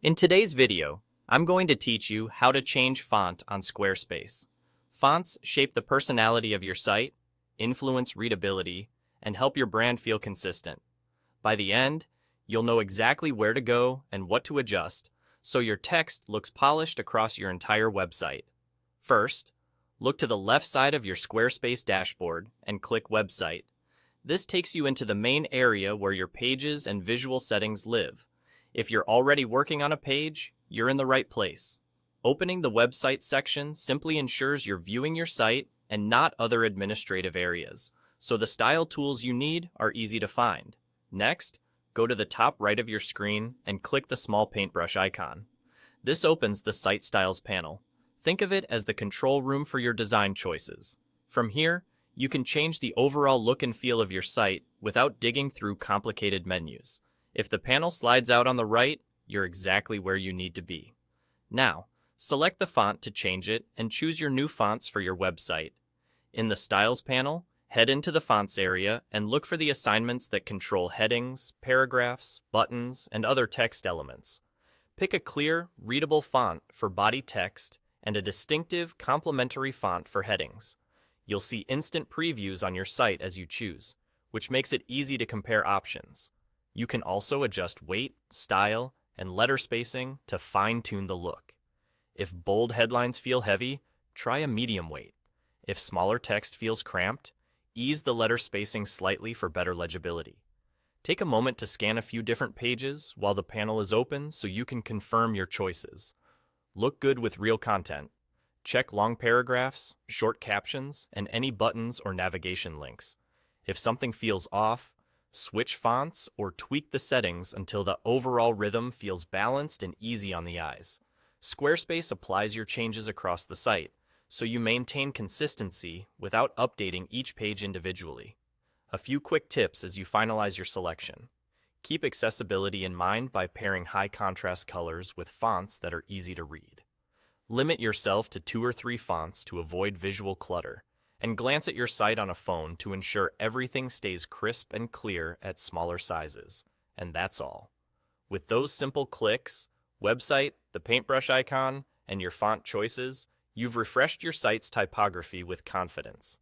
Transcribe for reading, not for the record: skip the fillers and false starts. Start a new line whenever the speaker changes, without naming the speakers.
In today's video, I'm going to teach you how to change font on Squarespace. Fonts shape the personality of your site, influence readability, and help your brand feel consistent. By the end, you'll know exactly where to go and what to adjust, so your text looks polished across your entire website. First, look to the left side of your Squarespace dashboard and click Website. This takes you into the main area where your pages and visual settings live. If you're already working on a page, you're in the right place. Opening the website section simply ensures you're viewing your site and not other administrative areas, so the style tools you need are easy to find. Next, go to the top right of your screen and click the small paintbrush icon. This opens the Site Styles panel. Think of it as the control room for your design choices. From here, you can change the overall look and feel of your site without digging through complicated menus. If the panel slides out on the right, you're exactly where you need to be. Now, select the font to change it and choose your new fonts for your website. In the Styles panel, head into the Fonts area and look for the assignments that control headings, paragraphs, buttons, and other text elements. Pick a clear, readable font for body text and a distinctive, complementary font for headings. You'll see instant previews on your site as you choose, which makes it easy to compare options. You can also adjust weight, style, and letter spacing to fine-tune the look. If bold headlines feel heavy, try a medium weight. If smaller text feels cramped, ease the letter spacing slightly for better legibility. Take a moment to scan a few different pages while the panel is open so you can confirm your choices. Look good with real content. Check long paragraphs, short captions, and any buttons or navigation links. If something feels off, switch fonts or tweak the settings until the overall rhythm feels balanced and easy on the eyes. Squarespace applies your changes across the site, so you maintain consistency without updating each page individually. A few quick tips as you finalize your selection. Keep accessibility in mind by pairing high contrast colors with fonts that are easy to read. Limit yourself to 2 or 3 fonts to avoid visual clutter, and glance at your site on a phone to ensure everything stays crisp and clear at smaller sizes. And that's all. With those simple clicks, website, the paintbrush icon, and your font choices, you've refreshed your site's typography with confidence.